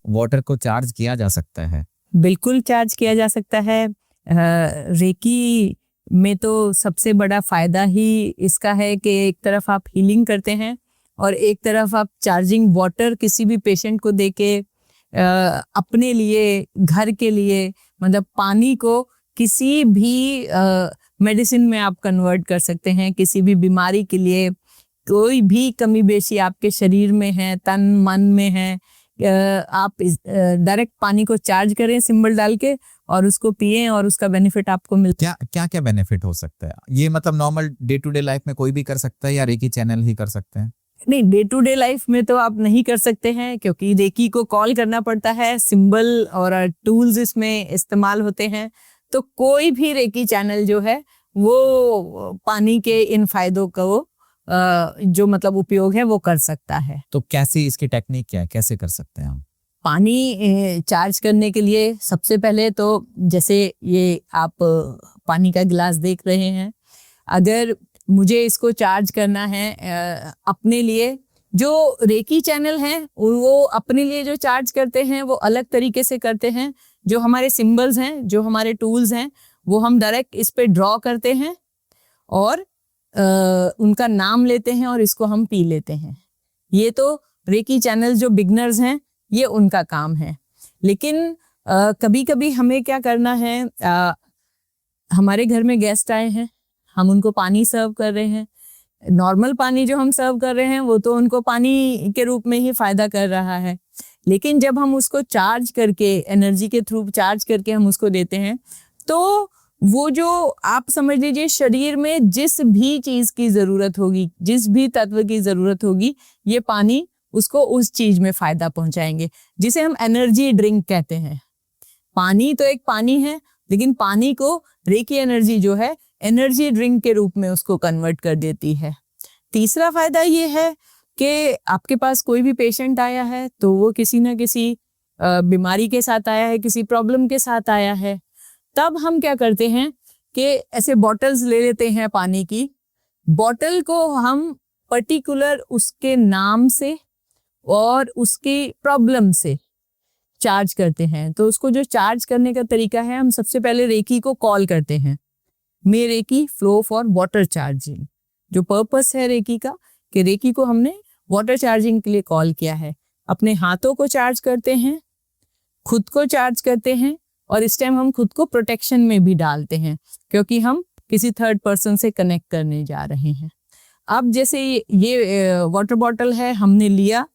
Water को charge किया जा सकता है? बिल्कुल चार्ज किया जा सकता है। रेकी में तो सबसे बड़ा फायदा ही इसका है कि एक तरफ आप हीलिंग करते हैं और एक तरफ आप चार्जिंग वाटर किसी भी पेशेंट को देके अपने लिए, घर के लिए, मतलब पानी को किसी भी मेडिसिन में आप कन्वर्ट कर सकते हैं। किसी भी बीमारी के लिए, कोई भी कमी बेशी आपके शरीर में है, तन मन में है, आप डायरेक्ट पानी को चार्ज करें सिंबल डाल के और उसको पिएं और उसका बेनिफिट आपको मिलता है। क्या बेनिफिट हो सकता है? ये मतलब normal day to day life में कोई भी कर सकता है या रेकी चैनल ही कर सकते हैं? नहीं, डे टू डे लाइफ में तो आप नहीं कर सकते हैं क्योंकि रेकी को कॉल करना पड़ता है, सिंबल और टूल्स इसमें इस्तेमाल होते हैं। तो कोई भी रेकी चैनल जो है वो पानी के इन फायदों को जो मतलब उपयोग है वो कर सकता है। तो कैसे, इसकी टेक्निक क्या है, कैसे कर सकते हैं हम? पानी चार्ज करने के लिए सबसे पहले तो जैसे ये आप पानी का गिलास देख रहे हैं, अगर मुझे इसको चार्ज करना है अपने लिए, जो रेकी चैनल हैं वो अपने लिए जो चार्ज करते हैं वो अलग तरीके से करते हैं। जो हमारे सिंबल्स हैं, जो हमारे टूल्स हैं, वो हम डायरेक्ट इस पे ड्रॉ करते हैं और उनका नाम लेते हैं और इसको हम पी लेते हैं। ये तो रेकी चैनल जो बिगनर्स हैं ये उनका काम है। लेकिन कभी कभी हमें क्या करना है, हमारे घर में गेस्ट आए हैं, हम उनको पानी सर्व कर रहे हैं। नॉर्मल पानी जो हम सर्व कर रहे हैं वो तो उनको पानी के रूप में ही फायदा कर रहा है, लेकिन जब हम उसको चार्ज करके, एनर्जी के थ्रू चार्ज करके हम उसको देते हैं, तो वो जो आप समझ लीजिए शरीर में जिस भी चीज की जरूरत होगी, जिस भी तत्व की जरूरत होगी, ये पानी उसको उस चीज में फायदा पहुंचाएंगे, जिसे हम एनर्जी ड्रिंक कहते हैं। पानी तो एक पानी है, लेकिन पानी को रेकी एनर्जी जो है एनर्जी ड्रिंक के रूप में उसको कन्वर्ट कर देती है। तीसरा फायदा ये है कि आपके पास कोई भी पेशेंट आया है तो वो किसी ना किसी बीमारी के साथ आया है, किसी प्रॉब्लम के साथ आया है। तब हम क्या करते हैं कि ऐसे बॉटल्स ले लेते हैं पानी की। बॉटल को हम पर्टिकुलर उसके नाम से और उसकी प्रॉब्लम से चार्ज करते हैं। तो उसको जो चार्ज करने का तरीका है, हम सबसे पहले रेकी को कॉल करते हैं, may Reiki flow for water charging. जो पर्पस है रेकी का, कि रेकी को हमने वाटर चार्जिंग के लिए कॉल किया है। अपने हाथों को चार्ज करते हैं, खुद को चार्ज करते हैं, और इस टाइम हम खुद को प्रोटेक्शन में भी डालते हैं क्योंकि हम किसी थर्ड पर्सन से कनेक्ट करने जा रहे हैं। अब जैसे ये वाटर बॉटल है, हमने लिया,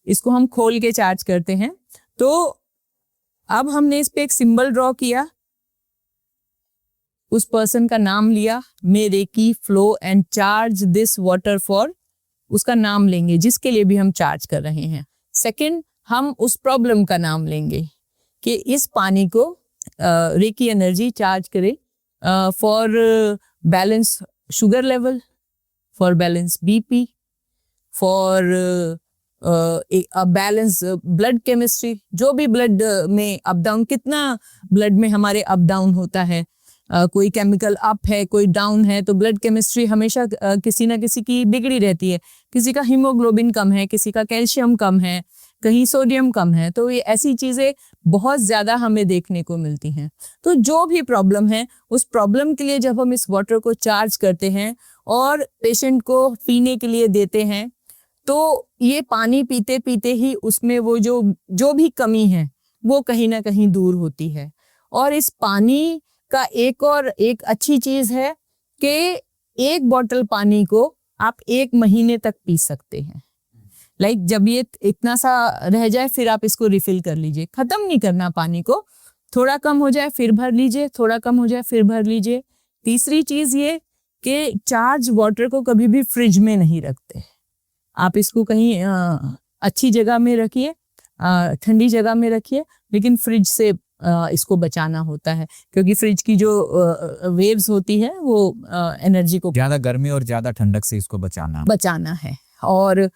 इसको हम खोल के चार्ज करते हैं। तो अब हमने इस पे एक सिंबल ड्रॉ किया, उस पर्सन का नाम लिया, may Reiki flow and charge this water for, उसका नाम लेंगे जिसके लिए भी हम चार्ज कर रहे हैं। सेकंड, हम उस प्रॉब्लम का नाम लेंगे कि इस पानी को रेकी एनर्जी चार्ज करे for balance sugar level, for balance BP, for balance blood chemistry. जो भी ब्लड में अप डाउन, कितना ब्लड में हमारे अप डाउन होता है, कोई केमिकल अप है, कोई डाउन है, तो ब्लड केमिस्ट्री हमेशा किसी ना किसी की बिगड़ी रहती है। किसी का हीमोग्लोबिन कम है, किसी का कैल्शियम कम है, कहीं सोडियम कम है। तो ये ऐसी चीजें बहुत ज्यादा हमें देखने को मिलती हैं। तो जो भी प्रॉब्लम है, उस प्रॉब्लम के लिए जब हम इस वाटर को चार्ज करते हैं और पेशेंट को पीने के लिए देते हैं, तो ये पानी पीते पीते ही उसमें वो जो भी कमी है वो कहीं ना कहीं दूर होती है। और इस पानी का एक अच्छी चीज है कि एक बॉटल पानी को आप 1 महीने तक पी सकते हैं। जब ये इतना सा रह जाए फिर आप इसको रिफिल कर लीजिए। खत्म नहीं करना पानी को, थोड़ा कम हो जाए फिर भर लीजिए, थोड़ा कम हो जाए फिर भर लीजिए। तीसरी चीज ये कि चार्ज वाटर को कभी भी फ्रिज में नहीं रखते। आप इसको कहीं अच्छी जगह में रखिए, ठंडी जगह में रखिए, लेकिन फ्रिज से इसको बचाना होता है क्योंकि फ्रिज की जो वेव्स होती है वो एनर्जी को, ज्यादा गर्मी और ज्यादा ठंडक से इसको बचाना है। और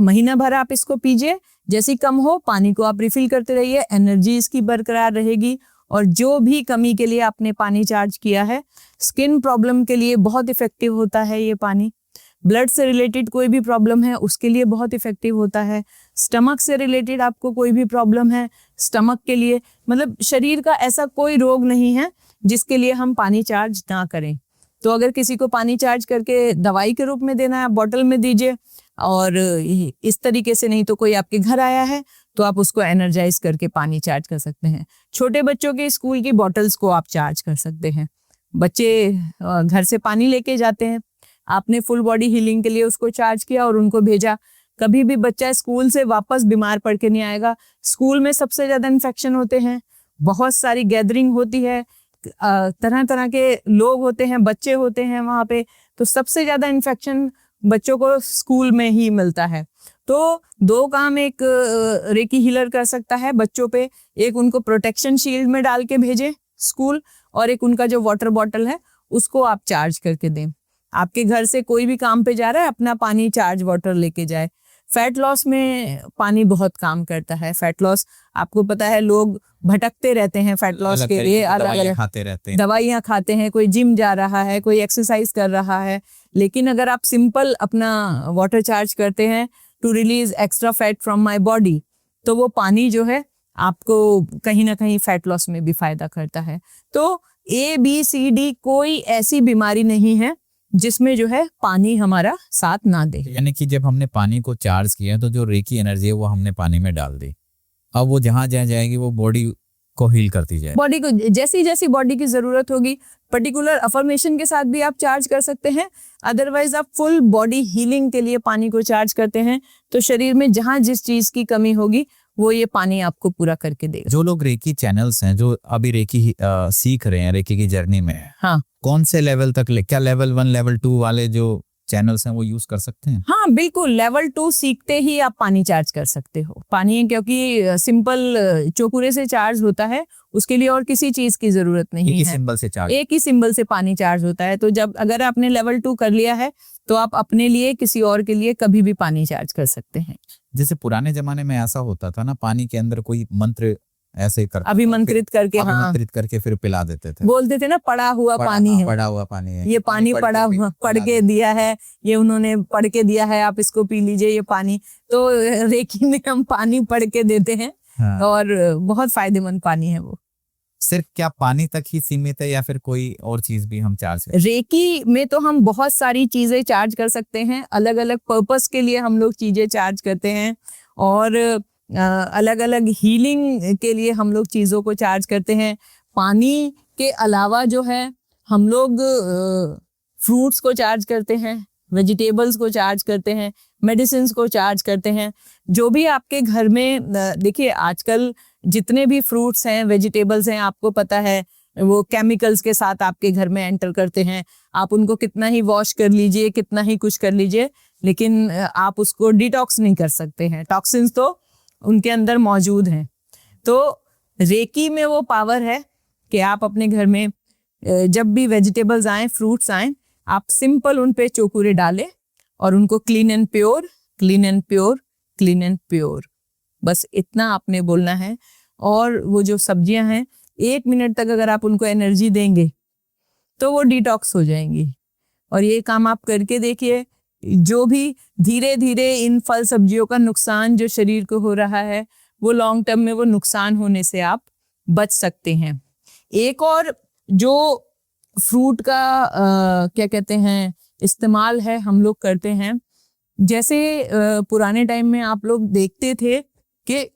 महीना भर आप इसको पीजिए, जैसी कम हो पानी को आप रिफिल करते रहिए, एनर्जी इसकी बरकरार रहेगी। और जो भी कमी के लिए आपने पानी चार्ज किया है, स्किन प्रॉब्लम के लिए बहुत इफेक्टिव होता है ये पानी। ब्लड से रिलेटेड कोई भी प्रॉब्लम है उसके लिए बहुत इफेक्टिव होता है। स्टमक से रिलेटेड आपको कोई भी प्रॉब्लम है, स्टमक के लिए, मतलब शरीर का ऐसा कोई रोग नहीं है जिसके लिए हम पानी चार्ज ना करें। तो अगर किसी को पानी चार्ज करके दवाई के रूप में देना है, बॉटल में दीजिए, और इस तरीके से नहीं तो कोई आपके घर आया है तो आप उसको एनर्जाइज करके पानी चार्ज कर सकते हैं। छोटे बच्चों के स्कूल की बॉटल्स को आप चार्ज कर सकते हैं। बच्चे घर से पानी लेके जाते हैं, आपने फुल बॉडी हीलिंग के लिए उसको चार्ज किया और उनको भेजा। कभी भी बच्चा स्कूल से वापस बीमार पड़ के नहीं आएगा। स्कूल में सबसे ज्यादा इन्फेक्शन होते हैं, बहुत सारी गैदरिंग होती है, तरह तरह के लोग होते हैं, बच्चे होते हैं वहाँ पे, तो सबसे ज्यादा इन्फेक्शन बच्चों को स्कूल में ही मिलता है। तो 2 काम एक रेकी हीलर कर सकता है बच्चों पे, एक उनको प्रोटेक्शन शील्ड में डाल के भेजे स्कूल, और एक उनका जो वाटर बॉटल है उसको आप चार्ज करके दें। आपके घर से कोई भी काम पे जा रहा है, अपना पानी चार्ज वाटर लेके जाए। फैट लॉस में पानी बहुत काम करता है। फैट लॉस, आपको पता है लोग भटकते रहते हैं फैट लॉस के लिए, अलग अलग खाते रहते हैं, दवाइयाँ खाते हैं, कोई जिम जा रहा है, कोई एक्सरसाइज कर रहा है। लेकिन अगर आप सिंपल अपना वाटर चार्ज करते हैं to release extra fat from my body, तो वो पानी जो है आपको कहीं ना कहीं फैट लॉस में भी फायदा करता है। तो ABCD कोई ऐसी बीमारी नहीं है जिसमें जो है पानी हमारा साथ ना दे। यानी कि जब हमने पानी को चार्ज किया तो जो रेकी एनर्जी है वो हमने पानी में डाल दी, अब वो जहाँ जहाँ जाएगी वो बॉडी को हील करती जाए। बॉडी को जैसी जैसी बॉडी की जरूरत होगी, पर्टिकुलर अफर्मेशन के साथ भी आप चार्ज कर सकते हैं। अदरवाइज आप फुल बॉडी हीलिंग के लिए पानी को चार्ज करते हैं तो शरीर में जहाँ जिस चीज की कमी होगी वो ये पानी आपको पूरा करके देगा। जो लोग रेकी चैनल्स हैं, जो अभी रेकी सीख रहे हैं, रेकी की जर्नी में, हाँ, कौन से लेवल तक क्या लेवल 1 लेवल 2 वाले जो चैनल्स हैं वो यूज कर सकते हैं? हाँ बिल्कुल, लेवल 2 सीखते ही आप पानी चार्ज कर सकते हो। पानी क्योंकि सिंपल चोकुरे से चार्ज होता है, उसके लिए और किसी चीज की जरूरत नहीं है, सिंबल से चार्ज, एक ही सिंबल से पानी चार्ज होता है। तो जब अगर आपने लेवल 2 कर लिया है तो आप अपने लिए, किसी और के लिए कभी भी पानी चार्ज कर सकते हैं। जैसे पुराने जमाने में ऐसा होता था ना, पानी के अंदर कोई मंत्र ऐसे करते, अभिमंत्रित करके, हाँ, अभिमंत्रित करके फिर पिला देते थे, बोलते थे ना पड़ा हुआ पानी है, पड़ा हुआ पानी है, ये पानी पड़ा हुआ पढ़ के दिया है, ये उन्होंने पढ़ के दिया है, आप इसको पी लीजिए ये पानी। तो रेकी में हम पानी पढ़ के देते हैं। हाँ। और बहुत फायदेमंद पानी है वो। सिर्फ क्या पानी तक ही सीमित है या फिर कोई और चीज भी हम चार्ज करते हैं? रेकी में तो हम बहुत सारी चीजें चार्ज कर सकते हैं, अलग अलग पर्पस के लिए हम लोग चीजें चार्ज करते हैं, और अलग अलग हीलिंग के लिए हम लोग चीजों को चार्ज करते हैं। पानी के अलावा जो है हम लोग फ्रूट्स को चार्ज करते हैं, वेजिटेबल्स को चार्ज करते हैं, मेडिसिन को चार्ज करते हैं। जो भी आपके घर में, देखिए आजकल जितने भी फ्रूट्स हैं, वेजिटेबल्स हैं, आपको पता है वो केमिकल्स के साथ आपके घर में एंटर करते हैं। आप उनको कितना ही वॉश कर लीजिए, कितना ही कुछ कर लीजिए, लेकिन आप उसको डिटॉक्स नहीं कर सकते हैं। टॉक्सिन्स तो उनके अंदर मौजूद हैं। तो रेकी में वो पावर है कि आप अपने घर में जब भी वेजिटेबल्स आए, फ्रूट्स आए, आप सिंपल उन पे चोकुरे डालें और उनको clean and pure, clean and pure, clean and pure, बस इतना आपने बोलना है। और वो जो सब्जियां हैं, 1 मिनट तक अगर आप उनको एनर्जी देंगे तो वो डिटॉक्स हो जाएंगी। और ये काम आप करके देखिए, जो भी धीरे धीरे इन फल सब्जियों का नुकसान जो शरीर को हो रहा है, वो लॉन्ग टर्म में वो नुकसान होने से आप बच सकते हैं। एक और जो फ्रूट का क्या कहते हैं इस्तेमाल है, हम लोग करते हैं, जैसे पुराने टाइम में आप लोग देखते थे कि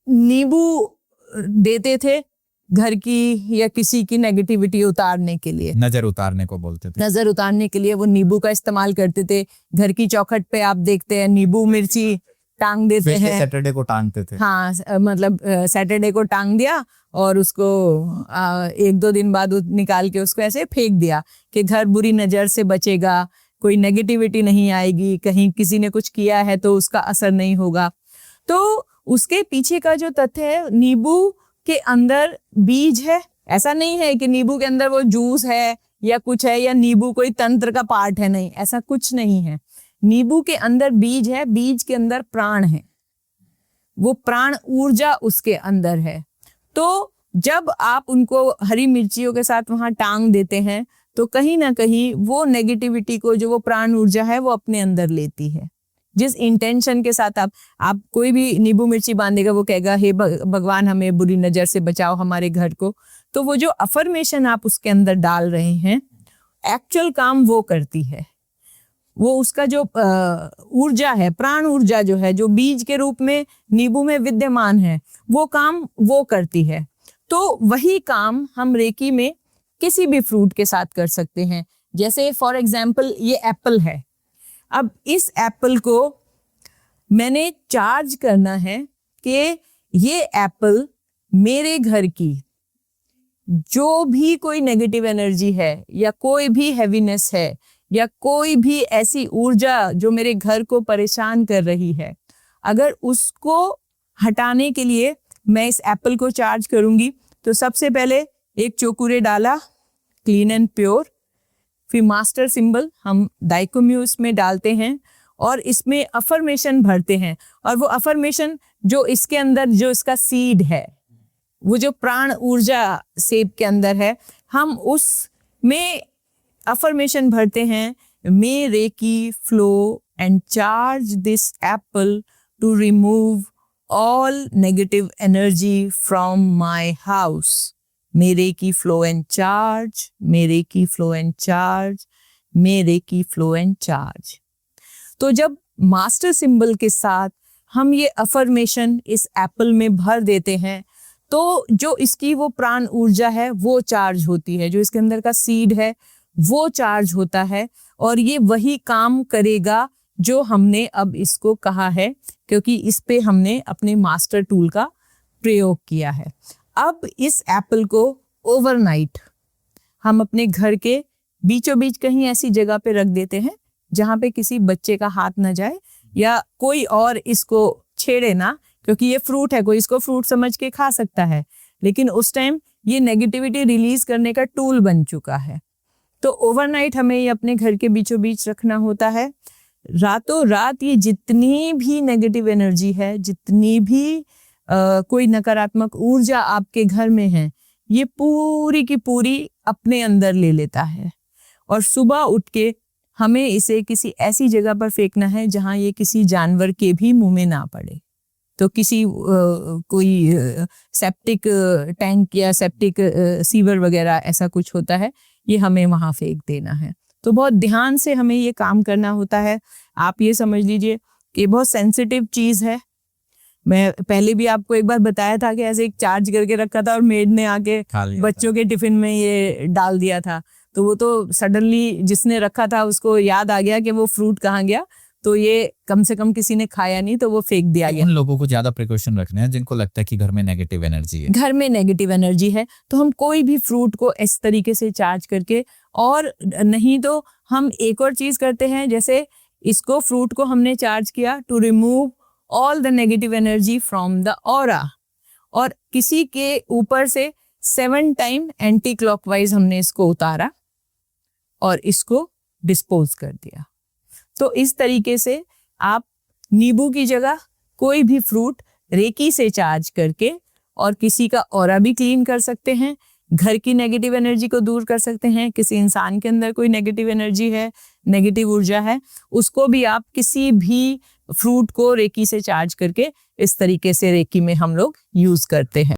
नींबू देते थे घर की या किसी की नेगेटिविटी उतारने के लिए, नजर उतारने को बोलते थे, नजर उतारने के लिए वो नींबू का इस्तेमाल करते थे। घर की चौखट पे आप देखते हैं नींबू मिर्ची टांग देते हैं, सैटरडे को टांगते थे। हाँ, मतलब सैटरडे को टांग दिया और उसको 1-2 दिन बाद निकाल के उसको ऐसे फेंक दिया कि घर बुरी नजर से बचेगा, कोई नेगेटिविटी नहीं आएगी, कहीं किसी ने कुछ किया है तो उसका असर नहीं होगा। तो उसके पीछे का जो तथ्य है, नींबू के अंदर बीज है। ऐसा नहीं है कि नींबू के अंदर वो जूस है या कुछ है, या नींबू कोई तंत्र का पार्ट है, नहीं, ऐसा कुछ नहीं है। नींबू के अंदर बीज है, बीज के अंदर प्राण है, वो प्राण ऊर्जा उसके अंदर है। तो जब आप उनको हरी मिर्चियों के साथ वहां टांग देते हैं तो कहीं ना कहीं वो नेगेटिविटी को, जो वो प्राण ऊर्जा है, वो अपने अंदर लेती है। जिस इंटेंशन के साथ आप कोई भी नींबू मिर्ची बांधेगा, वो कहेगा हे भगवान हमें बुरी नजर से बचाओ, हमारे घर को। तो वो जो अफर्मेशन आप उसके अंदर डाल रहे हैं, एक्चुअल काम वो करती है। वो उसका जो ऊर्जा है, प्राण ऊर्जा जो है, जो बीज के रूप में नींबू में विद्यमान है, वो काम वो करती है। तो वही काम हम रेकी में किसी भी फ्रूट के साथ कर सकते हैं। जैसे फॉर एग्जाम्पल ये एप्पल है। अब इस एप्पल को मैंने चार्ज करना है कि ये एप्पल मेरे घर की जो भी कोई नेगेटिव एनर्जी है, या कोई भी हैवीनेस है, या कोई भी ऐसी ऊर्जा जो मेरे घर को परेशान कर रही है, अगर उसको हटाने के लिए मैं इस एप्पल को चार्ज करूंगी, तो सबसे पहले एक चोकुरे डाला, क्लीन एंड प्योर। फिर मास्टर सिंबल हम डाइकोम्यूस में डालते हैं और इसमें अफर्मेशन भरते हैं। और वो अफर्मेशन जो इसके अंदर, जो इसका सीड है, वो जो प्राण ऊर्जा सेब के अंदर है, हम उसमें अफर्मेशन भरते हैं, may Reiki flow and charge this apple to remove all negative energy from my house. मेरे की फ्लो एंड चार्ज, मेरे की फ्लो एंड चार्ज, मेरे की फ्लो एंड चार्ज। तो जब मास्टर सिंबल के साथ हम ये अफर्मेशन इस एप्पल में भर देते हैं, तो जो इसकी वो प्राण ऊर्जा है वो चार्ज होती है, जो इसके अंदर का सीड है वो चार्ज होता है, और ये वही काम करेगा जो हमने अब इसको कहा है, क्योंकि इस पे हमने अपने मास्टर टूल का प्रयोग किया है। अब इस एप्पल को ओवरनाइट हम अपने घर के बीचों बीच कहीं ऐसी जगह पे रख देते हैं जहाँ पे किसी बच्चे का हाथ न जाए, या कोई और इसको छेड़े ना, क्योंकि ये फ्रूट है, कोई इसको फ्रूट समझ के खा सकता है, लेकिन उस टाइम ये नेगेटिविटी रिलीज करने का टूल बन चुका है। तो ओवरनाइट हमें ये अपने घर के बीचों बीच रखना होता है। रातों रात ये जितनी भी नेगेटिव एनर्जी है, जितनी भी कोई नकारात्मक ऊर्जा आपके घर में है, ये पूरी की पूरी अपने अंदर ले लेता है। और सुबह उठ के हमें इसे किसी ऐसी जगह पर फेंकना है जहां ये किसी जानवर के भी मुंह में ना पड़े। तो किसी कोई सेप्टिक टैंक या सेप्टिक सीवर वगैरह ऐसा कुछ होता है, ये हमें वहां फेंक देना है। तो बहुत ध्यान से हमें ये काम करना होता है। आप ये समझ लीजिए कि बहुत सेंसिटिव चीज है। मैं पहले भी आपको एक बार बताया था कि ऐसे एक चार्ज करके रखा था और मेड ने आके बच्चों के टिफिन में ये डाल दिया था। तो वो तो सडनली जिसने रखा था उसको याद आ गया कि वो फ्रूट कहाँ गया, तो ये कम से कम किसी ने खाया नहीं, तो वो फेंक दिया गया। उन लोगों को ज्यादा प्रिकॉशन रखने हैं जिनको लगता है कि घर में नेगेटिव एनर्जी है। घर में नेगेटिव एनर्जी है तो हम कोई भी फ्रूट को इस तरीके से चार्ज करके, और नहीं तो हम एक और चीज करते हैं, जैसे इसको फ्रूट को हमने चार्ज किया to remove all the negative energy from the aura, और किसी के ऊपर से 7 टाइम एंटी क्लॉकवाइज हमने इसको उतारा और इसको डिस्पोज कर दिया। तो इस तरीके से आप नींबू की जगह कोई भी फ्रूट रेकी से चार्ज करके और किसी का ऑरा भी क्लीन कर सकते हैं, घर की नेगेटिव एनर्जी को दूर कर सकते हैं। किसी इंसान के अंदर कोई नेगेटिव एनर्जी है, नेगेटिव ऊर्जा है, उसको भी आप किसी भी फ्रूट को रेकी से चार्ज करके इस तरीके से रेकी में हम लोग यूज करते हैं।